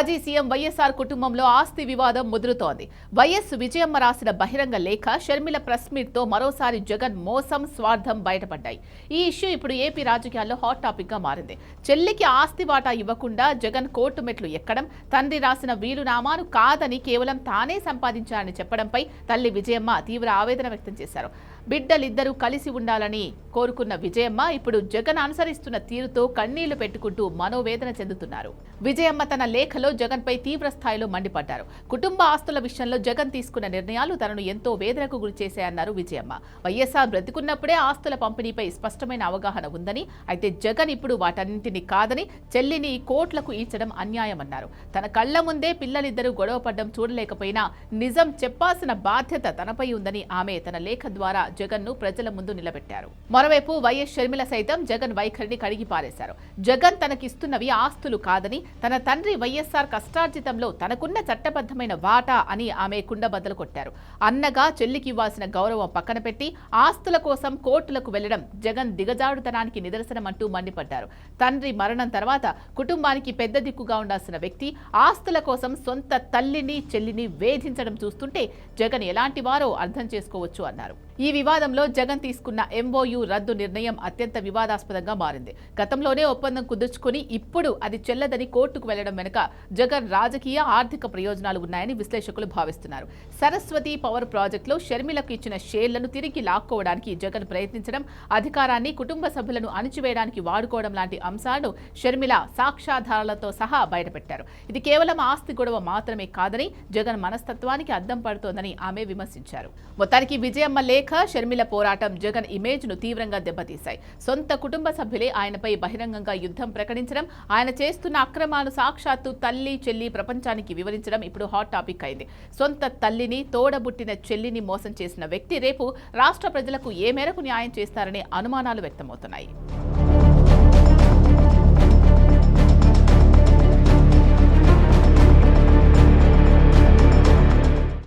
మాజీ సీఎం వైఎస్ఆర్ కుటుంబంలో ఆస్తి వివాదం ముదురుతోంది. వైఎస్ విజయమ్మ రాసిన బహిరంగ లేఖ, షర్మిల ప్రెస్ మీట్ తో మరోసారి జగన్ మోసం, స్వార్థం బయటపడ్డాయి. ఈ ఇష్యూ ఇప్పుడు ఏపీ రాజకీయాల్లో హాట్ టాపిక్ గా మారింది. చెల్లికి ఆస్తి వాటా ఇవ్వకుండా జగన్ కోర్టు మెట్లు ఎక్కడం, తండ్రి రాసిన వీలునామాను కాదని కేవలం తానే సంపాదించారని చెప్పడంపై తల్లి విజయమ్మ తీవ్ర ఆవేదన వ్యక్తం చేశారు. బిడ్డలిద్దరూ కలిసి ఉండాలని కోరుకున్న విజయమ్మ ఇప్పుడు జగన్ అనుసరిస్తున్న తీరుతో కన్నీళ్లు పెట్టుకుంటూ మనోవేదన చెందుతున్నారు. విజయమ్మ తన లేఖలో జగన్ పై తీవ్ర స్థాయిలో మండిపడ్డారు. కుటుంబ ఆస్తుల విషయంలో జగన్ తీసుకున్న నిర్ణయాలు తనను ఎంతో వేదనకు గురిచేశాయన్నారు విజయమ్మ. వైఎస్ఆర్ బ్రతికున్నప్పుడే ఆస్తుల పంపిణీపై స్పష్టమైన అవగాహన ఉందని, అయితే జగన్ ఇప్పుడు వాటన్నింటినీ కాదని చెల్లిని కోట్లకు ఈడ్చడం అన్యాయమన్నారు. తన కళ్ల ముందే పిల్లలిద్దరూ గొడవపడ్డం చూడలేకపోయినా నిజం చెప్పాల్సిన బాధ్యత తనపై ఉందని ఆమె తన లేఖ ద్వారా జగన్ ను ప్రజల ముందు నిలబెట్టారు. మరోవైపు వైఎస్ షర్మిల సైతం జగన్ వైఖరిని కడిగి పారేశారు. జగన్ తనకిస్తున్నవి ఆస్తులు కాదని, తన తండ్రి వైఎస్ఆర్ కష్టార్జితంలో తనకున్న చట్టబద్ధమైన వాటా అని ఆమె కుండబద్దలు కొట్టారు. అన్నగా చెల్లికి ఇవ్వాల్సిన గౌరవం పక్కన పెట్టి ఆస్తుల కోసం కోర్టులకు వెళ్లడం జగన్ దిగజారుతనానికి నిదర్శనమంటూ మండిపడ్డారు. తండ్రి మరణం తర్వాత కుటుంబానికి పెద్ద దిక్కుగా ఉండాల్సిన వ్యక్తి ఆస్తుల కోసం సొంత తల్లిని, చెల్లిని వేధించడం చూస్తుంటే జగన్ ఎలాంటి వారో అర్థం చేసుకోవచ్చు అన్నారు. ఈ వివాదంలో జగన్ తీసుకున్న ఎంఓయూ రద్దు నిర్ణయం అత్యంత వివాదాస్పదంగా మారింది. గతంలోనే ఒప్పందం కుదుర్చుకుని ఇప్పుడు అది చెల్లదని కోర్టుకు వెళ్లడం వెనుక జగన్ రాజకీయ, ఆర్థిక ప్రయోజనాలు ఉన్నాయని విశ్లేషకులు భావిస్తున్నారు. సరస్వతి పవర్ ప్రాజెక్టులో షర్మిలకు ఇచ్చిన షేర్లను తిరిగి లాక్కోవడానికి జగన్ ప్రయత్నించడం, అధికారాన్ని కుటుంబ సభ్యులను అణిచివేయడానికి వాడుకోవడం లాంటి అంశాలను షర్మిల సాక్ష్యాధారాలతో సహా బయటపెట్టారు. ఇది కేవలం ఆస్తి గొడవ మాత్రమే కాదని, జగన్ మనస్తత్వానికి అద్దం పడుతోందని ఆమె విమర్శించారు. మొత్తానికి విజయమ్మ లేఖ, షర్మిల పోరాటం జగన్ ఇమేజ్ ను తీవ్రంగా దెబ్బతీశాయి. సొంత కుటుంబ సభ్యులే ఆయనపై బహిరంగంగా యుద్ధం ప్రకటించడం, ఆయన చేస్తున్న అక్రమాలు సాక్షాత్తు తల్లి, చెల్లి ప్రపంచానికి వివరించడం ఇప్పుడు హాట్ టాపిక్ అయింది. సొంత తల్లిని, తోడబుట్టిన చెల్లిని మోసం చేసిన వ్యక్తి రేపు రాష్ట్ర ప్రజలకు ఏ మేరకు న్యాయం చేస్తారనే అనుమానాలు వ్యక్తమవుతున్నాయి.